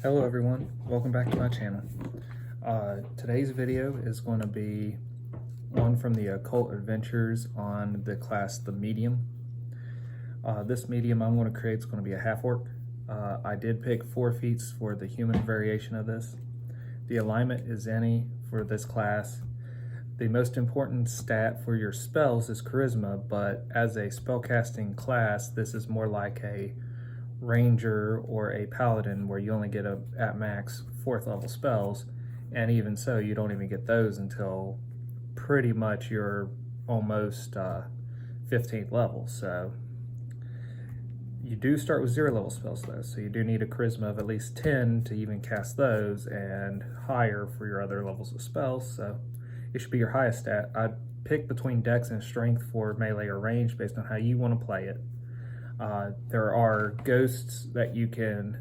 Hello everyone, welcome back to my channel. Today's video is going to be one from the Occult Adventures on the class The Medium. This medium I'm going to create is going to be a half-orc. I did pick 4 feats for the human variation of this. The alignment is any for this class. The most important stat for your spells is charisma, but as a spellcasting class, this is more like a ranger or a paladin where you only get at max 4th level spells, and even so you don't even get those until pretty much you're almost 15th level. So you do start with 0 level spells though, so you do need a charisma of at least 10 to even cast those, and higher for your other levels of spells. So it should be your highest stat. I'd pick between dex and strength for melee or range based on how you want to play it. There are ghosts that you can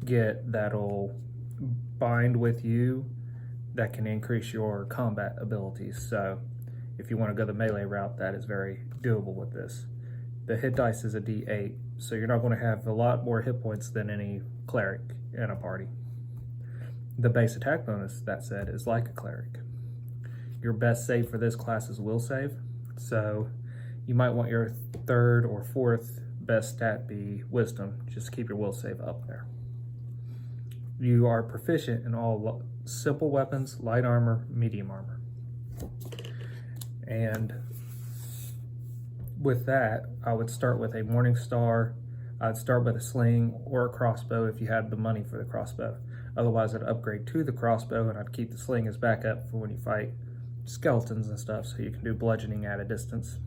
get that'll bind with you that can increase your combat abilities. So if you want to go the melee route, that is very doable with this. The hit dice is a d8, so you're not going to have a lot more hit points than any cleric in a party. The base attack bonus, that said, is like a cleric. Your best save for this class is will save, so you might want your 3rd or 4th best stat be wisdom. Just keep your will save up there. You are proficient in all simple weapons, light armor, medium armor. And with that, I would start with a morning star. I'd start with a sling or a crossbow if you had the money for the crossbow. Otherwise, I'd upgrade to the crossbow, and I'd keep the sling as backup for when you fight skeletons and stuff, so you can do bludgeoning at a distance.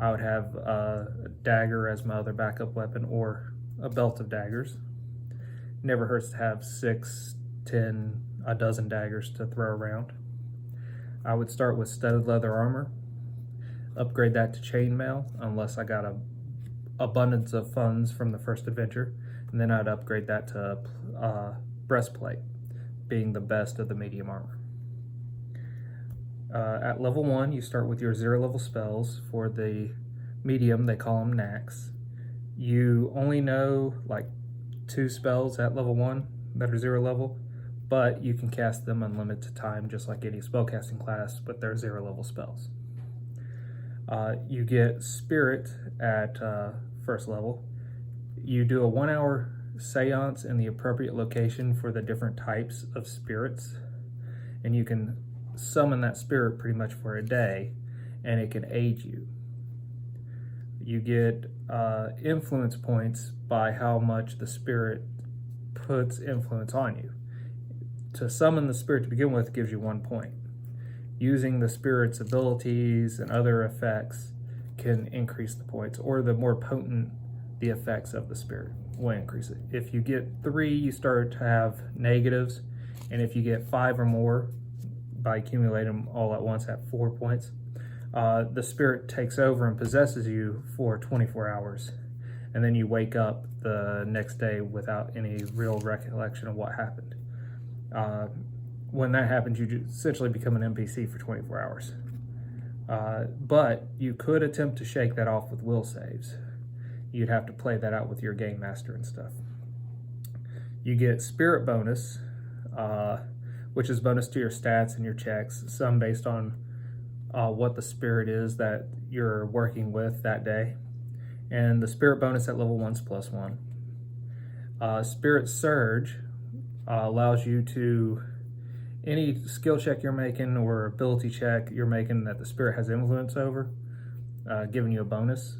I would have a dagger as my other backup weapon, or a belt of daggers. Never hurts to have 6, 10, a dozen daggers to throw around. I would start with studded leather armor, upgrade that to chainmail unless I got a abundance of funds from the first adventure, and then I'd upgrade that to breastplate, being the best of the medium armor. At level 1, you start with your 0 level spells. For the medium, they call them knacks. You only know like 2 spells at level 1 that are 0 level, but you can cast them unlimited time just like any spellcasting class, but they're 0 level spells. You get spirit at 1st level. You do a 1-hour seance in the appropriate location for the different types of spirits, and you can summon that spirit pretty much for a day, and it can aid you. You get influence points by how much the spirit puts influence on you. To summon the spirit to begin with gives you 1 point. Using the spirit's abilities and other effects can increase the points, or the more potent the effects of the spirit will increase it. If you get 3, you start to have negatives, and if you get 5 or more, by accumulating them all at once at 4 points, the spirit takes over and possesses you for 24 hours, and then you wake up the next day without any real recollection of what happened. When that happens, you essentially become an NPC for 24 hours. But you could attempt to shake that off with will saves. You'd have to play that out with your game master and stuff. You get spirit bonus, which is bonus to your stats and your checks, some based on what the spirit is that you're working with that day. And the spirit bonus at level 1 is +1. Spirit surge allows you to, any skill check you're making or ability check you're making that the spirit has influence over, giving you a bonus,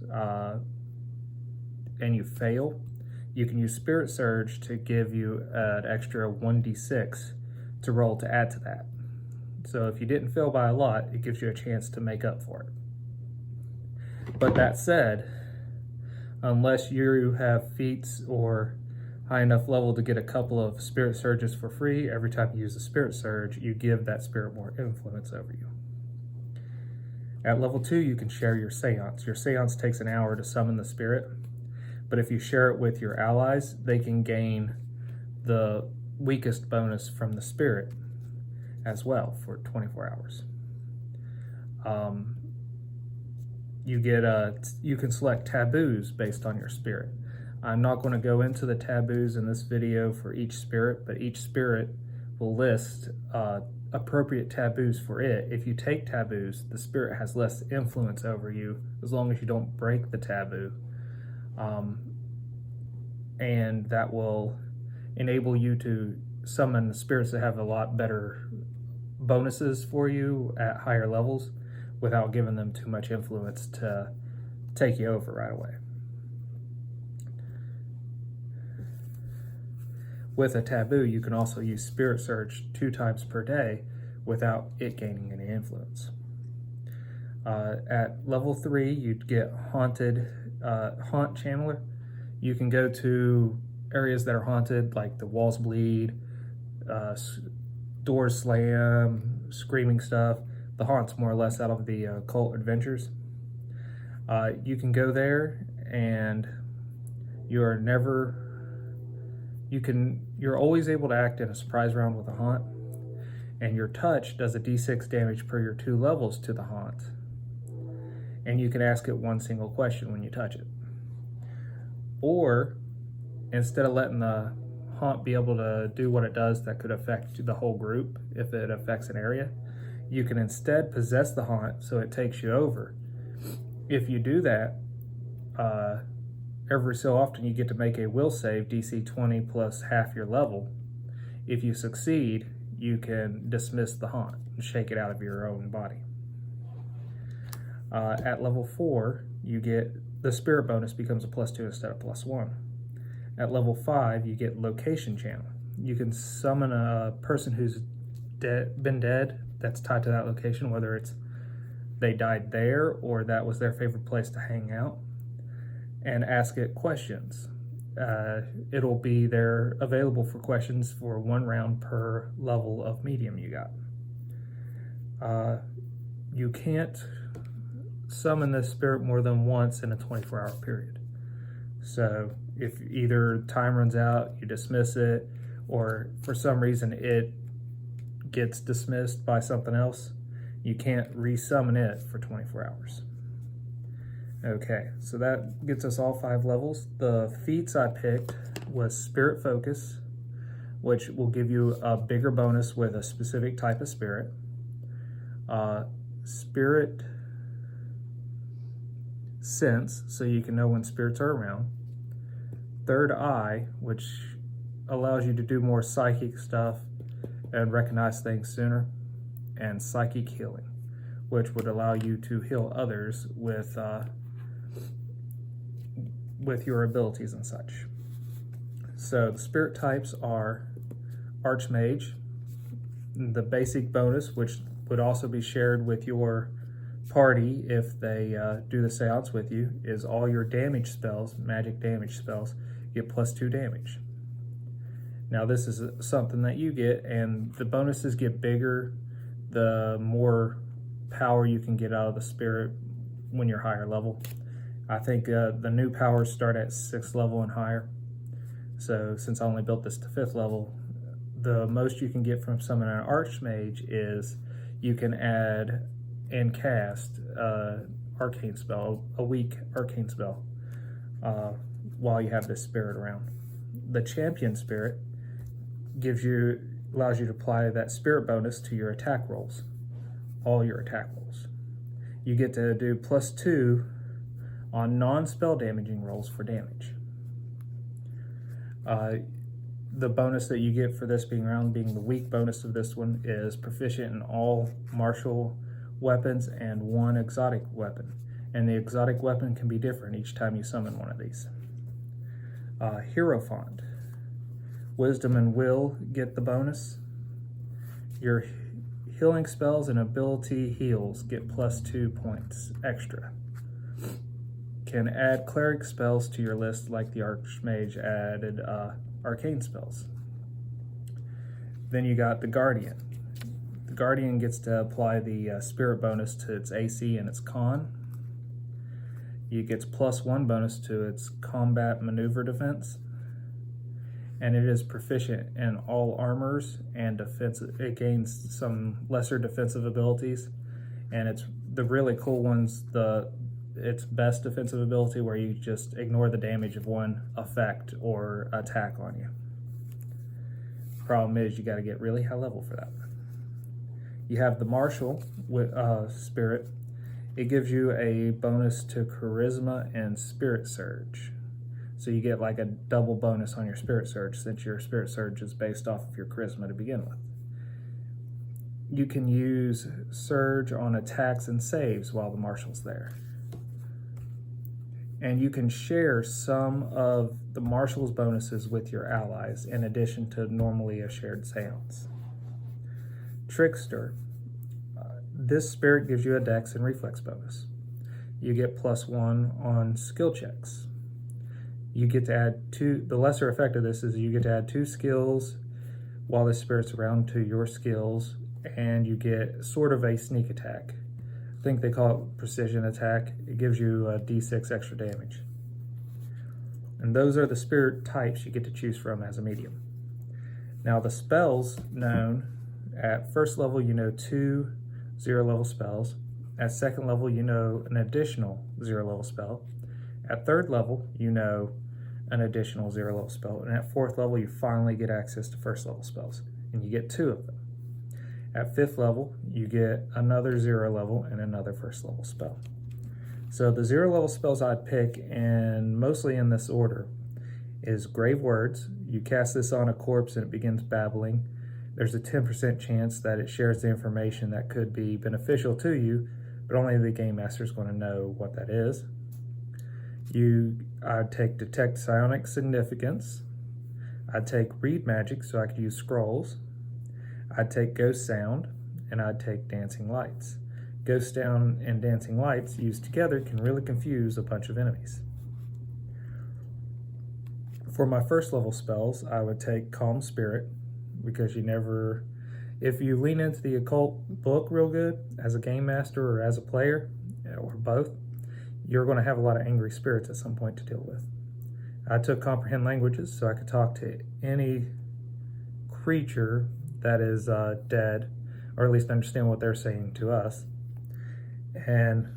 and you fail, you can use spirit surge to give you an extra 1d6 to roll to add to that. So if you didn't fail by a lot, it gives you a chance to make up for it. But that said, unless you have feats or high enough level to get a couple of spirit surges for free, every time you use a spirit surge, you give that spirit more influence over you. At level 2, you can share your seance. Your seance takes an hour to summon the spirit, but if you share it with your allies, they can gain the weakest bonus from the spirit as well for 24 hours. You can select taboos based on your spirit. I'm not going to go into the taboos in this video for each spirit, but each spirit will list appropriate taboos for it. If you take taboos, the spirit has less influence over you as long as you don't break the taboo. And that will enable you to summon the spirits that have a lot better bonuses for you at higher levels without giving them too much influence to take you over right away. With a taboo, you can also use Spirit Search 2 times per day without it gaining any influence. At level 3, you'd get Haunt Channeler. You can go to areas that are haunted, like the walls bleed, doors slam, screaming stuff. The haunt's more or less out of the Occult Adventures. You can go there and you're always able to act in a surprise round with a haunt, and your touch does a d6 damage per your 2 levels to the haunt, and you can ask it one single question when you touch it. Or instead of letting the haunt be able to do what it does that could affect the whole group if it affects an area, you can instead possess the haunt so it takes you over. If you do that, every so often you get to make a will save DC 20 plus half your level. If you succeed, you can dismiss the haunt and shake it out of your own body. At level 4, you get the spirit bonus becomes a +2 instead of +1. At level 5, you get location channel. You can summon a person who's been dead that's tied to that location, whether it's they died there or that was their favorite place to hang out, and ask it questions. It'll be there available for questions for 1 round per level of medium you got. You can't summon this spirit more than once in a 24-hour period. So if either time runs out, you dismiss it, or for some reason it gets dismissed by something else, you can't re-summon it for 24 hours. Okay, so that gets us all 5 levels. The feats I picked was Spirit Focus, which will give you a bigger bonus with a specific type of spirit. Spirit Sense, so you can know when spirits are around. Third Eye, which allows you to do more psychic stuff and recognize things sooner. And Psychic Healing, which would allow you to heal others with your abilities and such. So the spirit types are Archmage. The basic bonus, which would also be shared with your party if they do the seance with you, is all your damage spells, magic damage spells, get +2 damage. Now this is something that you get, and the bonuses get bigger the more power you can get out of the spirit when you're higher level. I think the new powers start at 6th level and higher. So since I only built this to 5th level, the most you can get from summoning an Archmage is you can add and cast arcane spell, a weak arcane spell, while you have this spirit around. The Champion Spirit allows you to apply that spirit bonus to your attack rolls, all your attack rolls. You get to do +2 on non-spell damaging rolls for damage. The bonus that you get for this being the weak bonus of this one, is proficient in all martial weapons and 1 exotic weapon. And the exotic weapon can be different each time you summon one of these. Hierophant. Wisdom and Will get the bonus. Your healing spells and ability heals get +2 points extra. Can add cleric spells to your list like the Archmage added arcane spells. Then you got the Guardian. The Guardian gets to apply the spirit bonus to its AC and its con. It gets +1 bonus to its combat maneuver defense. And it is proficient in all armors and defense. It gains some lesser defensive abilities, and it's the really cool ones. The its best defensive ability where you just ignore the damage of one effect or attack on you. Problem is, you got to get really high level for that. You have the Martial with Spirit. It gives you a bonus to Charisma and Spirit Surge. So you get like a double bonus on your Spirit Surge, since your Spirit Surge is based off of your Charisma to begin with. You can use Surge on attacks and saves while the Marshal's there. And you can share some of the Marshal's bonuses with your allies, in addition to normally a shared seance. Trickster. This spirit gives you a dex and reflex bonus. You get +1 on skill checks. You get to add 2, the lesser effect of this is you get to add 2 skills while the spirit's around to your skills, and you get sort of a sneak attack. I think they call it precision attack. It gives you a d6 extra damage. And those are the spirit types you get to choose from as a medium. Now the spells known, at first level you know 2 0-level spells. At second level you know an additional 0-level spell. At third level you know an additional 0-level spell. And at fourth level you finally get access to first level spells, and you get 2 of them. At 5th level, you get another 0-level and another first level spell. So the 0-level spells I'd pick, and mostly in this order, is Grave Words. You cast this on a corpse and it begins babbling. There's a 10% chance that it shares the information that could be beneficial to you, but only the Game Master is going to know what that is. I'd take Detect Psionic Significance. I'd take Read Magic, so I could use scrolls. I'd take Ghost Sound, and I'd take Dancing Lights. Ghost Sound and Dancing Lights used together can really confuse a bunch of enemies. For my first level spells, I would take Calm Spirit, because if you lean into the occult book real good as a game master or as a player, or both, you're going to have a lot of angry spirits at some point to deal with. I took Comprehend Languages, so I could talk to any creature that is dead, or at least understand what they're saying to us. And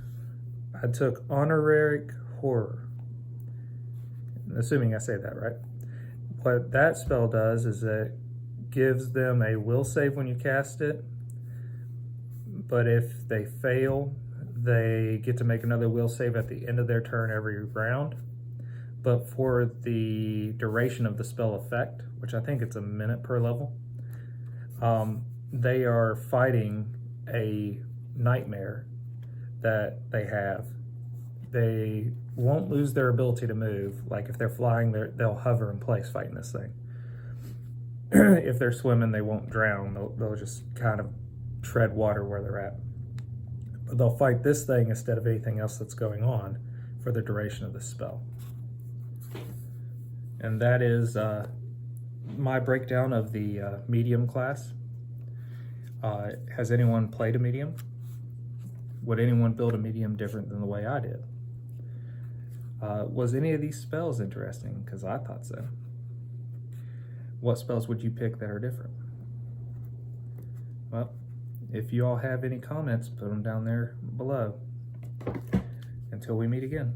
I took Honorific Horror, assuming I say that right. What that spell does is it gives them a will save when you cast it, but if they fail, they get to make another will save at the end of their turn every round. But for the duration of the spell effect, which I think it's a minute per level, they are fighting a nightmare that they have. They won't lose their ability to move. Like if they're flying, they'll hover in place fighting this thing. If they're swimming, they won't drown. They'll just kind of tread water where they're at. But they'll fight this thing instead of anything else that's going on for the duration of the spell. And that is my breakdown of the medium class. Has anyone played a medium? Would anyone build a medium different than the way I did? Was any of these spells interesting? Because I thought so. What spells would you pick that are different? Well, if you all have any comments, put them down there below. Until we meet again.